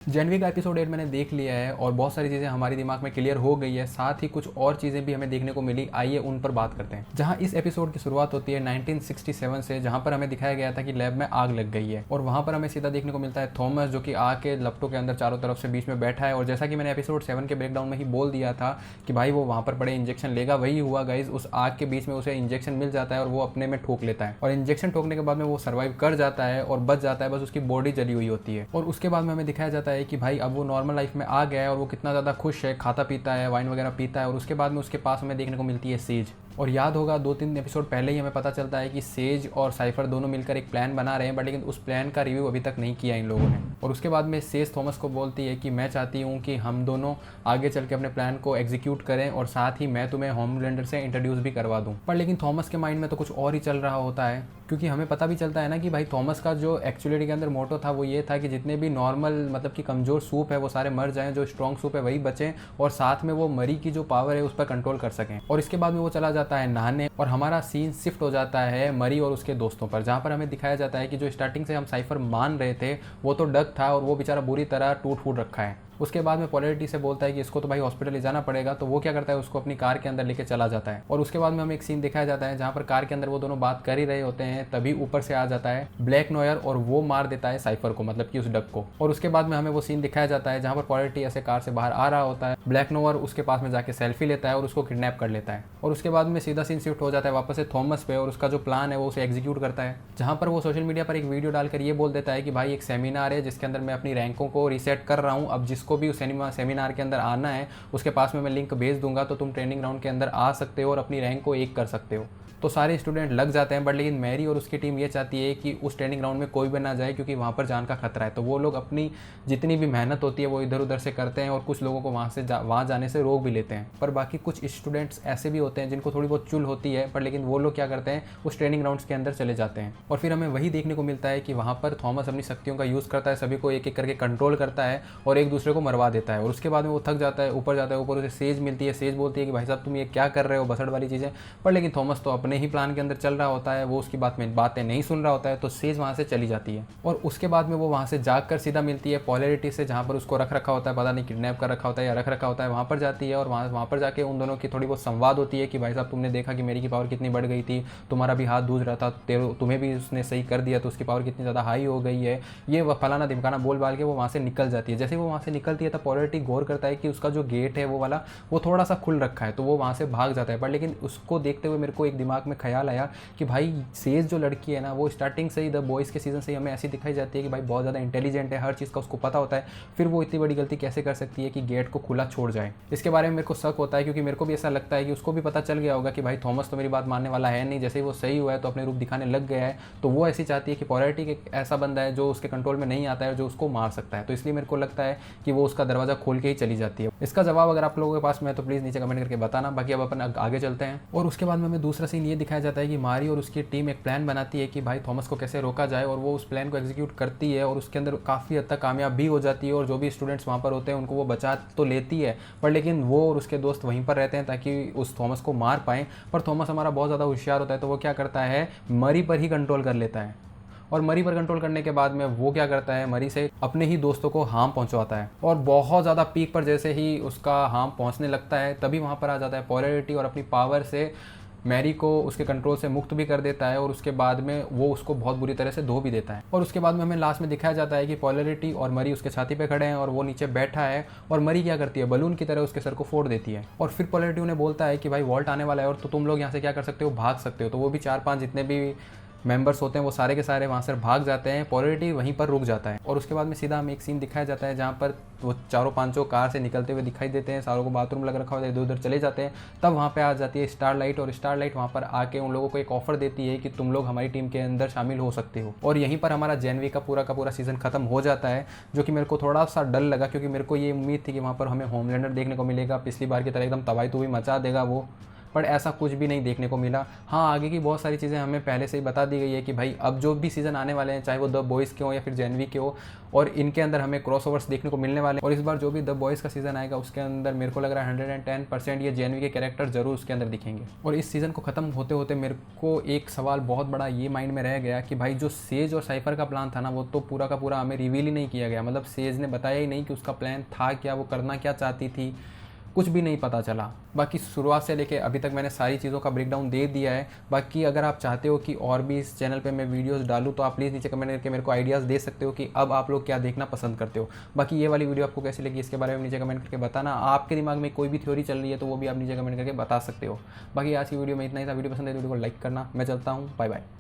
JNV का episode 8 मैंने देख लिया है और बहुत सारी चीज़ें हमारे दिमाग में क्लियर हो गई है। साथ ही कुछ और चीज़ें भी हमें देखने को मिली, आइए उन पर बात करते हैं। जहां इस एपिसोड की शुरुआत होती है 1967 से, जहां पर हमें दिखाया गया था कि लैब में आग लग गई है और वहां पर हमें सीधा देखने को मिलता है थॉमस, जो कि आग के लपटों के अंदर चारों तरफ से बीच में बैठा है। और जैसा कि मैंने एपिसोड 7 के ब्रेकडाउन में ही बोल दिया था कि भाई वो वहां पर पड़े इंजेक्शन लेगा, वही हुआ गाइज। उस आग के बीच में उसे इंजेक्शन मिल जाता है और वो अपने में ठोक लेता है और इंजेक्शन ठोकने के बाद में वो सर्वाइव कर जाता है और बच जाता है, बस उसकी बॉडी जली हुई होती है। और उसके बाद में हमें दिखाया जाता है कि भाई अब वो नॉर्मल लाइफ में आ गया है और वो कितना ज़्यादा खुश है, खाता पीता है, वाइन वगैरह पीता है। और उसके बाद में उसके पास हमें देखने को मिलती है सेज। और याद होगा 2-3 एपिसोड पहले ही हमें पता चलता है कि सेज और साइफर दोनों मिलकर एक प्लान बना रहे हैं, बट लेकिन उस प्लान का रिव्यू अभी तक नहीं किया इन लोगों ने। और उसके बाद में सेज थॉमस को बोलती है कि मैं चाहती हूँ कि हम दोनों आगे चल के अपने प्लान को एग्जीक्यूट करें और साथ ही मैं तुम्हें होमलैंडर से इंट्रोड्यूस भी करवा दूँ। पर लेकिन थॉमस के माइंड में तो कुछ और ही चल रहा होता है, क्योंकि हमें पता भी चलता है ना कि भाई थॉमस का जो एक्चुअली के अंदर मोटो था वो ये था कि जितने भी नॉर्मल मतलब कि कमज़ोर सूप है वो सारे मर जाएं, जो स्ट्रॉन्ग सूप है वही बचें और साथ में वो मरी की जो पावर है उस पर कंट्रोल कर सकें। और इसके बाद में वो चला जाता है नहाने और हमारा सीन शिफ्ट हो जाता है मरी और उसके दोस्तों पर, जहाँ पर हमें दिखाया जाता है कि जो स्टार्टिंग से हम साइफर मान रहे थे वो तो डग था और वो बेचारा बुरी तरह टूट फूट रखा है। उसके बाद में पोलैरिटी से बोलता है कि इसको तो भाई हॉस्पिटल ले जाना पड़ेगा, तो वो क्या करता है उसको अपनी कार के अंदर लेके चला जाता है। और उसके बाद में हमें एक सीन दिखाया जाता है जहाँ पर कार के अंदर वो दोनों बात कर ही रहे होते हैं, तभी ऊपर से आ जाता है ब्लैक नोयर और वो मार देता है साइफर को, मतलब कि उस डक को। और उसके बाद में हमें वो सीन दिखाया जाता है जहाँ पर पोलैरिटी ऐसे कार से बाहर आ रहा होता है, ब्लैक नोयर उसके पास में जाके सेल्फी लेता है और उसको किडनैप कर लेता है। और उसके बाद में सीधा सीन शिफ्ट हो जाता है वापस से थॉमस पे और उसका जो प्लान है वो उसे एग्जीक्यूट करता है, जहाँ पर वो सोशल मीडिया पर एक वीडियो डालकर ये बोल देता है कि भाई एक सेमिनार है जिसके अंदर मैं अपनी रैंकों को रीसेट कर रहा हूँ, अब जिसको भी उस सेमिनार के अंदर आना है उसके पास में मैं लिंक भेज दूंगा, तो तुम ट्रेनिंग ग्राउंड के अंदर आ सकते हो और अपनी रैंक को 1 कर सकते हो। तो सारे स्टूडेंट लग जाते हैं, बट लेकिन मैरी और उसकी टीम ये चाहती है कि उस ट्रेनिंग ग्राउंड में कोई भी ना जाए, क्योंकि वहाँ पर जान का खतरा है। तो वो लोग अपनी जितनी भी मेहनत होती है वो इधर उधर से करते हैं और कुछ लोगों को वहाँ जाने से रोक भी लेते हैं। पर बाकी कुछ स्टूडेंट्स ऐसे भी होते हैं जिनको थोड़ी बहुत चुल होती है, पर लेकिन वो लोग क्या करते हैं उस ट्रेनिंग ग्राउंड्स के अंदर चले जाते हैं। और फिर हमें वही देखने को मिलता है कि वहाँ पर थॉमस अपनी शक्तियों का यूज़ करता है, सभी को एक एक करके कंट्रोल करता है और एक दूसरे को मरवा देता है। और उसके बाद में वो थक जाता है, ऊपर जाता है, ऊपर उसे सेज मिलती है। सेज बोलती है कि भाई साहब तुम ये क्या कर रहे हो, बसड़ वाली चीज़ें। पर लेकिन थॉमस तो अपने ही प्लान के अंदर चल रहा होता है, वो उसकी बातें नहीं सुन रहा होता है, तो सेज वहाँ से चली जाती है। और उसके बाद में वो वहाँ से जाकर सीधा मिलती है पोलैरिटी से, जहाँ पर उसको रख रखा होता है, पता नहीं किडनैप कर रखा होता है या रख रखा होता है, वहाँ पर जाती है। और वहाँ पर जाके उन दोनों की थोड़ी बहुत संवाद होती है कि भाई साहब तुमने देखा कि मेरी की पावर कितनी बढ़ गई थी, तुम्हारा भी हाथ दूज रहा था, तुम्हें भी उसने सही कर दिया, तो उसकी पावर कितनी ज़्यादा हाई हो गई है, ये फलाना धिमकाना बोल बाल के वो वहाँ से निकल जाती है। जैसे वो वहाँ से निकलती है तो पोलैरिटी गौर करता है कि उसका जो गेट है वो वाला वो थोड़ा सा खुल रखा है, तो वो वहाँ से भाग जाता है। पर लेकिन उसको देखते हुए मेरे को एक दिमाग में ख्याल आया कि भाई सेज जो लड़की है ना, वो स्टार्टिंग से ही द बॉयज़ के सीजन से ही हमें ऐसी दिखाई जाती है कि भाई बहुत ज़्यादा इंटेलिजेंट है, हर चीज़ का उसको पता होता है, फिर वो इतनी बड़ी गलती कैसे कर सकती है कि गेट को खुला छोड़ जाए। इसके बारे में मेरे को शक होता है, क्योंकि मेरे को भी ऐसा लगता है कि उसको भी पता चल गया होगा कि भाई थॉमस तो मेरी बात मानने वाला है नहीं, जैसे ही वो सही हुआ है तो अपने रूप दिखाने लग गया है, तो वो ऐसी चाहती है कि पोलैरिटी एक ऐसा बंदा है जो उसके कंट्रोल में नहीं आता है, जो उसको मार सकता है। तो इसलिए मेरे को लगता है कि वो उसका दरवाज़ा खोल के ही चली जाती है। इसका जवाब अगर आप लोगों के पास में तो प्लीज़ नीचे कमेंट करके बताना। बाकी अब अपन आगे चलते हैं। और उसके बाद में हमें दूसरा सीन ये दिखाया जाता है कि मारी और उसकी टीम एक प्लान बनाती है कि भाई थॉमस को कैसे रोका जाए, और वो उस प्लान को एग्जीक्यूट करती है और उसके अंदर काफ़ी हद तक कामयाब भी हो जाती है। और जो भी स्टूडेंट्स वहाँ पर होते हैं उनको वो बचा तो लेती है, पर लेकिन वो और उसके दोस्त वहीं पर रहते हैं ताकि उस थॉमस को मार पाएँ। पर थॉमस हमारा बहुत ज़्यादा होशियार होता है, तो वो क्या करता है मरी पर ही कंट्रोल कर लेता है। और मरी पर कंट्रोल करने के बाद में वो क्या करता है, मरी से अपने ही दोस्तों को हार्म पहुंचवाता है। और बहुत ज़्यादा पीक पर जैसे ही उसका हार्म पहुंचने लगता है, तभी वहाँ पर आ जाता है पोलैरिटी और अपनी पावर से मैरी को उसके कंट्रोल से मुक्त भी कर देता है। और उसके बाद में वो उसको बहुत बुरी तरह से धो भी देता है। और उसके बाद में हमें लास्ट में दिखाया जाता है कि पोलैरिटी और मरी उसके छाती पे खड़े हैं और वो नीचे बैठा है, और मरी क्या करती है बलून की तरह उसके सर को फोड़ देती है। और फिर पोलैरिटी उन्हें बोलता है कि भाई वॉल्ट आने वाला है और तो तुम लोग यहाँ से क्या कर सकते हो, भाग सकते हो। तो वो भी 4-5 जितने भी मेंबर्स होते हैं वो सारे के सारे वहाँ से भाग जाते हैं, पोलैरिटी वहीं पर रुक जाता है। और उसके बाद में सीधा हमें एक सीन दिखाया जाता है जहाँ पर वो चारों पांचों कार से निकलते हुए दिखाई देते हैं, सारों को बाथरूम लग रखा होता है, इधर उधर चले जाते हैं। तब वहाँ पे आ जाती है स्टारलाइट, और स्टारलाइट वहाँ पर आके उन लोगों को एक ऑफर देती है कि तुम लोग हमारी टीम के अंदर शामिल हो सकते हो। और यहीं पर हमारा जेनवी का पूरा सीजन खत्म हो जाता है, जो कि मेरे को थोड़ा सा डर लगा, क्योंकि मेरे को ये उम्मीद थी कि वहाँ पर हमें होमलैंडर देखने को मिलेगा, पिछली बार की तरह एकदम तबाही तो भी मचा देगा वो। पर ऐसा कुछ भी नहीं देखने को मिला। हाँ, आगे की बहुत सारी चीज़ें हमें पहले से ही बता दी गई है कि भाई अब जो भी सीज़न आने वाले हैं, चाहे वो द बॉयज़ के हो या फिर जेनवी के हो, और इनके अंदर हमें क्रॉसओवर्स देखने को मिलने वाले हैं। और इस बार जो भी द बॉयज़ का सीज़न आएगा उसके अंदर मेरे को लग रहा है 110% ये जेनवी के कैरेक्टर जरूर उसके अंदर दिखेंगे। और इस सीज़न को ख़त्म होते होते मेरे को एक सवाल बहुत बड़ा ये माइंड में रह गया कि भाई जो सेज और साइफर का प्लान था ना, वो तो पूरा का पूरा हमें रिवील ही नहीं किया गया। मतलब सेज ने बताया ही नहीं कि उसका प्लान था क्या, वो करना क्या चाहती थी, कुछ भी नहीं पता चला। बाकी शुरुआत से लेके अभी तक मैंने सारी चीज़ों का ब्रेकडाउन दे दिया है। बाकी अगर आप चाहते हो कि और भी इस चैनल पे मैं वीडियोस डालूँ तो आप प्लीज़ नीचे कमेंट करके मेरे को आइडियाज़ दे सकते हो कि अब आप लोग क्या देखना पसंद करते हो। बाकी ये वाली वीडियो आपको कैसी लगी इसके बारे में नीचे कमेंट करके बताना। आपके दिमाग में कोई भी थ्योरी चल रही है तो वो भी आप नीचे कमेंट करके बता सकते हो। बाकी आज की वीडियो में इतना ही था। वीडियो पसंद है तो वीडियो को लाइक करना। मैं चलता हूँ, बाय बाय।